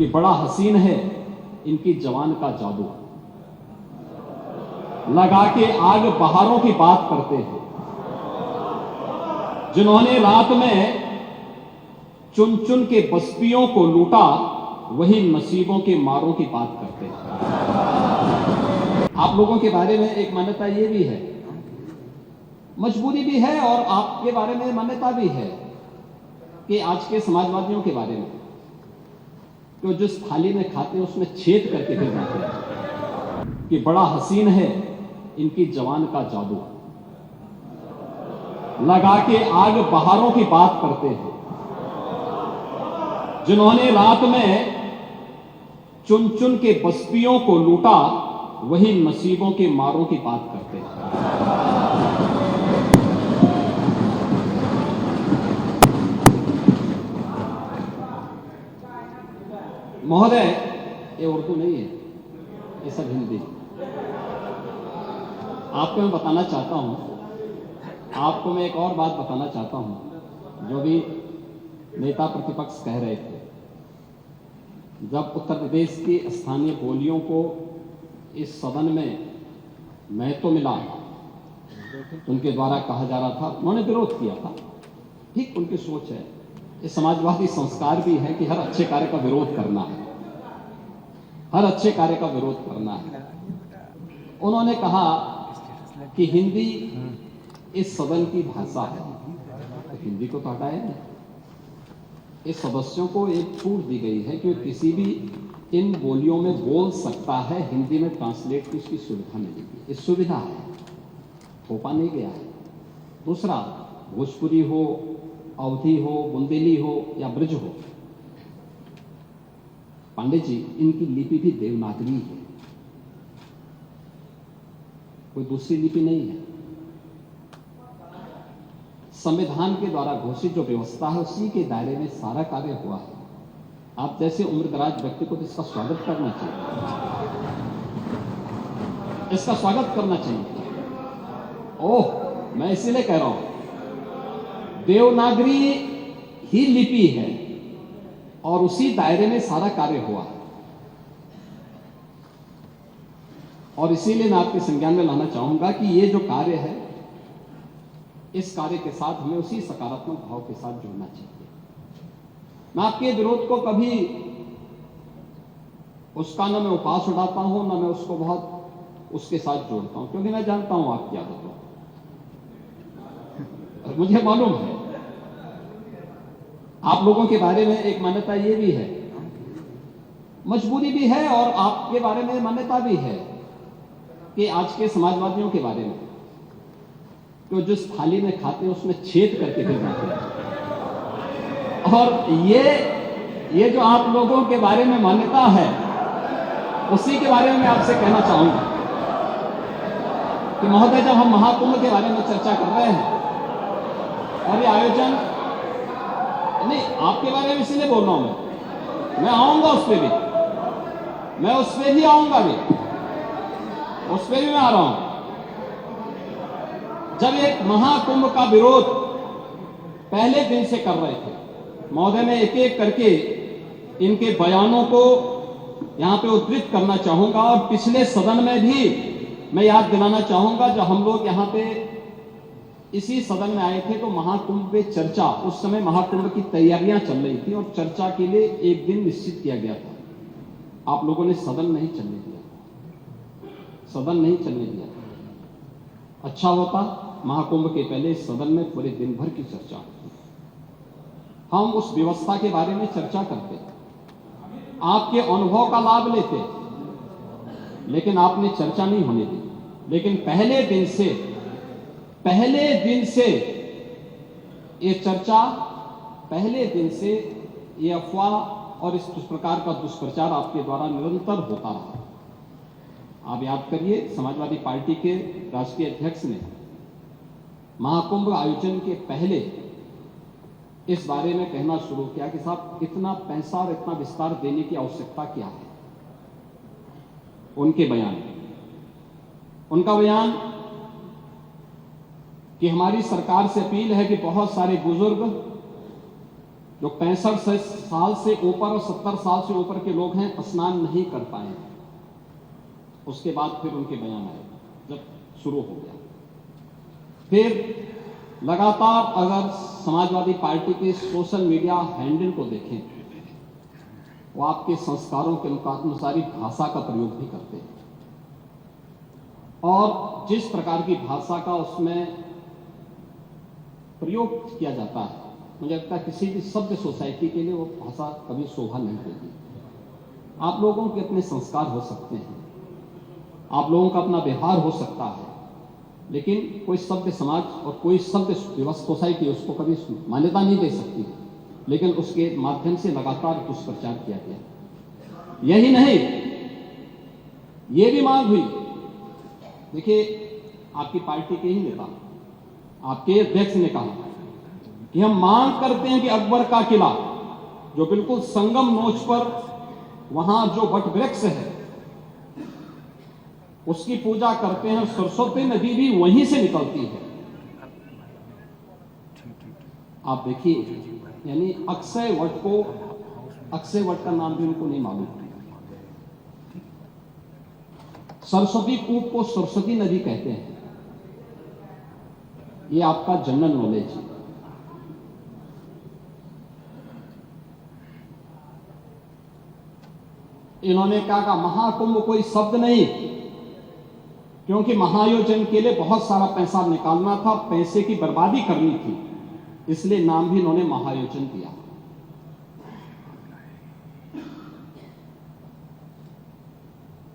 कि बड़ा हसीन है इनकी जवान का जादू, लगा के आग बहारों की बात करते हैं। जिन्होंने रात में चुन चुन के बस्तियों को लूटा, वही नसीबों के मारों की बात करते हैं। आप लोगों के बारे में एक मान्यता ये भी है, मजबूरी भी है, और आपके बारे में मान्यता भी है कि आज के समाजवादियों के बारे में तो जिस थाली में खाते हैं उसमें छेद करके फिर जाते हैं कि बड़ा हसीन है इनकी जवान का जादू, लगा के आग बहारों की बात करते हैं। जिन्होंने रात में चुन चुन के बस्तियों को लूटा, वही नसीबों के मारों की बात करते हैं। महोदय, ये उर्दू नहीं है, ये सब हिंदी। आपको मैं बताना चाहता हूं, आपको मैं एक और बात बताना चाहता हूं, जो भी नेता प्रतिपक्ष कह रहे थे। जब उत्तर प्रदेश की स्थानीय बोलियों को इस सदन में महत्व मिला, उनके द्वारा कहा जा रहा था, उन्होंने विरोध किया था। ठीक उनकी सोच है, ये समाजवादी संस्कार भी है कि हर अच्छे कार्य का विरोध करना है, हर अच्छे कार्य का विरोध करना है। उन्होंने कहा कि हिंदी इस सदन की भाषा है, तो हिंदी को तो हटाया नहीं। इस सदस्यों को एक छूट दी गई है कि किसी भी इन बोलियों में बोल सकता है, हिंदी में ट्रांसलेट की उसकी सुविधा मिलेगी। इस सुविधा है, थोपा नहीं गया है। दूसरा, भोजपुरी हो, अवधी हो, बुंदेली हो या ब्रज हो, पांडे जी, इनकी लिपि भी देवनागरी है, कोई दूसरी लिपि नहीं है। संविधान के द्वारा घोषित जो व्यवस्था है उसी के दायरे में सारा कार्य हुआ है। आप जैसे उम्रदराज व्यक्ति को तो इसका स्वागत करना चाहिए, इसका स्वागत करना चाहिए। ओह, मैं इसीलिए कह रहा हूं, देवनागरी ही लिपि है और उसी दायरे में सारा कार्य हुआ, और इसीलिए मैं आपके संज्ञान में लाना चाहूंगा कि ये जो कार्य है, इस कार्य के साथ हमें उसी सकारात्मक भाव के साथ जुड़ना चाहिए। मैं आपके विरोध को कभी उसका न मैं उपास उड़ाता हूं, न मैं उसको बहुत उसके साथ जोड़ता हूं, क्योंकि मैं जानता हूं आपकी आदतों, और मुझे मालूम है आप लोगों के बारे में एक मान्यता ये भी है, मजबूरी भी है, और आपके बारे में मान्यता भी है कि आज के समाजवादियों के बारे में तो जिस थाली में खाते हैं उसमें छेद करके फिर जाते हैं। और ये जो आप लोगों के बारे में मान्यता है, उसी के बारे में मैं आपसे कहना चाहूंगा कि महोदय, जब हम महाकुंभ के बारे में चर्चा कर रहे हैं और ये आयोजन नहीं, आपके बारे में इसीलिए बोल रहा हूं, मैं आऊंगा उस पर भी, मैं उस पर भी आऊंगा भी, उस पर भी मैं आ रहा हूं। जब एक महाकुंभ का विरोध पहले दिन से कर रहे थे, महोदय, मैं एक एक करके इनके बयानों को यहां पे उद्धृत करना चाहूंगा, और पिछले सदन में भी मैं याद दिलाना चाहूंगा, जब हम लोग यहां पे इसी सदन में आए थे तो महाकुंभ पे चर्चा, उस समय महाकुंभ की तैयारियां चल रही थी और चर्चा के लिए एक दिन निश्चित किया गया था। आप लोगों ने सदन नहीं चलने दिया, सदन नहीं चलने दिया। अच्छा होता महाकुंभ के पहले सदन में पूरे दिन भर की चर्चा होती, हम उस व्यवस्था के बारे में चर्चा करते, आपके अनुभव का लाभ लेते, लेकिन आपने चर्चा नहीं होने दी। लेकिन पहले दिन से ये चर्चा, पहले दिन से ये अफवाह और इस प्रकार का दुष्प्रचार आपके द्वारा निरंतर होता रहा। आप याद करिए, समाजवादी पार्टी के राष्ट्रीय अध्यक्ष ने महाकुंभ आयोजन के पहले इस बारे में कहना शुरू किया कि साहब, इतना पैसा और इतना विस्तार देने की आवश्यकता क्या है। उनका बयान कि हमारी सरकार से अपील है कि बहुत सारे बुजुर्ग जो 65 साल से ऊपर और 70 साल से ऊपर के लोग हैं स्नान नहीं कर पाए। उसके बाद फिर उनके बयान आए जब शुरू हो गया। फिर लगातार अगर समाजवादी पार्टी के सोशल मीडिया हैंडल को देखें, वो आपके संस्कारों के अनुसारी भाषा का प्रयोग भी करते हैं और जिस प्रकार की भाषा का उसमें प्रयोग किया जाता है, मुझे लगता है किसी भी सभ्य सोसाइटी के लिए वो भाषा कभी शोभा नहीं देगी। आप लोगों के अपने संस्कार हो सकते हैं, आप लोगों का अपना व्यवहार हो सकता है, लेकिन कोई सभ्य समाज और कोई सभ्य सोसाइटी उसको कभी मान्यता नहीं दे सकती, लेकिन उसके माध्यम से लगातार दुष्प्रचार किया गया। यही नहीं, ये भी मांग हुई। देखिए, आपकी पार्टी के ही नेता, आपके अध्यक्ष ने कहा कि हम मांग करते हैं कि अकबर का किला जो बिल्कुल संगम नोच पर वहां जो वट वृक्ष है उसकी पूजा करते हैं, सरस्वती नदी भी वहीं से निकलती है। आप देखिए, यानी अक्षय वट का नाम भी उनको नहीं मालूम। सरस्वती कूप को सरस्वती नदी कहते हैं। ये आपका जनरल नॉलेज है। इन्होंने क्या कहा, महाकुंभ कोई शब्द नहीं, क्योंकि महायोजन के लिए बहुत सारा पैसा निकालना था, पैसे की बर्बादी करनी थी, इसलिए नाम भी इन्होंने महायोजन दिया।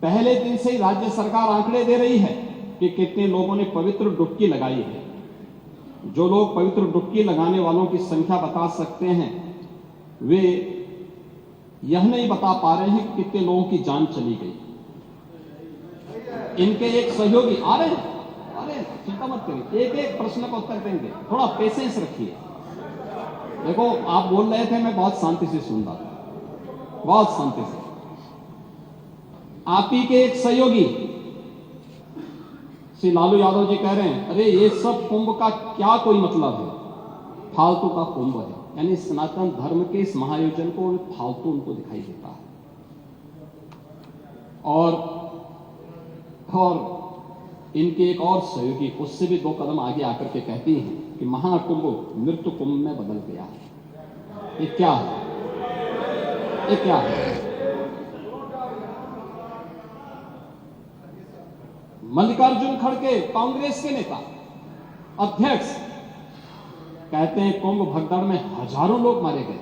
पहले दिन से ही राज्य सरकार आंकड़े दे रही है कि कितने लोगों ने पवित्र डुबकी लगाई है। जो लोग पवित्र डुबकी लगाने वालों की संख्या बता सकते हैं, वे यह नहीं बता पा रहे हैं कि कितने लोगों की जान चली गई। इनके एक सहयोगी आ रहे हैं, चिंता मत करिए, एक एक प्रश्न का उत्तर देंगे, थोड़ा पेशेंस रखिए। देखो, आप बोल रहे थे, मैं बहुत शांति से सुन रहा था, बहुत शांति से। आप ही के एक सहयोगी श्री लालू यादव जी कह रहे हैं, अरे ये सब कुंभ का क्या कोई मतलब है, फालतू का कुंभ है। यानी सनातन धर्म के इस महायोजन को फालतू उनको दिखाई देता है। और इनके एक और सहयोगी उससे भी 2 कदम आगे आकर के कहती हैं कि महाकुंभ मृत्यु कुंभ में बदल गया है। ये क्या है? ये क्या है? मल्लिकार्जुन खड़गे, कांग्रेस के नेता, अध्यक्ष, कहते हैं कुंभ भगदड़ में हजारों लोग मारे गए।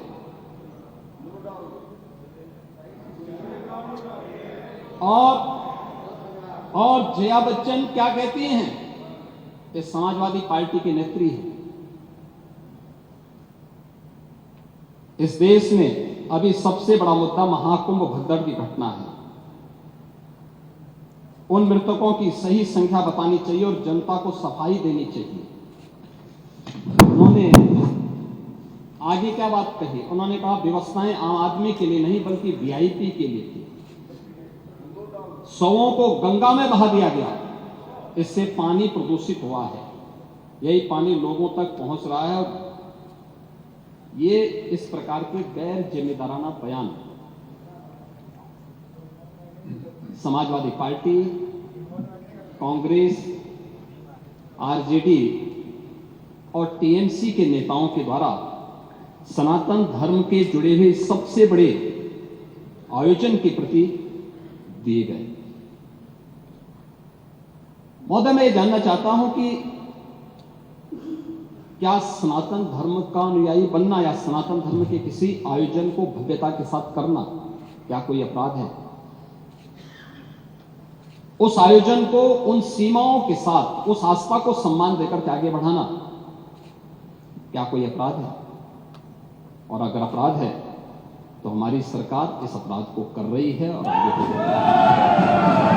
और जया बच्चन क्या कहती हैं? ये समाजवादी पार्टी की नेत्री है। इस देश में अभी सबसे बड़ा मुद्दा महाकुंभ भगदड़ की घटना है। उन मृतकों की सही संख्या बतानी चाहिए और जनता को सफाई देनी चाहिए। उन्होंने आगे क्या बात कही? उन्होंने कहा व्यवस्थाएं आम आदमी के लिए नहीं बल्कि वीआईपी के लिए थी। शवों को गंगा में बहा दिया गया, इससे पानी प्रदूषित हुआ है। यही पानी लोगों तक पहुंच रहा है। ये इस प्रकार के गैर जिम्मेदाराना बयान समाजवादी पार्टी, कांग्रेस, आरजेडी और टीएमसी के नेताओं के द्वारा सनातन धर्म के जुड़े हुए सबसे बड़े आयोजन के प्रति दिए गए। महोदय, मैं ये जानना चाहता हूं कि क्या सनातन धर्म का अनुयायी बनना या सनातन धर्म के किसी आयोजन को भव्यता के साथ करना क्या कोई अपराध है? उस आयोजन को उन सीमाओं के साथ, उस आस्था को सम्मान देकर के आगे बढ़ाना क्या कोई अपराध है? और अगर अपराध है तो हमारी सरकार इस अपराध को कर रही है और आगे बढ़ रही है।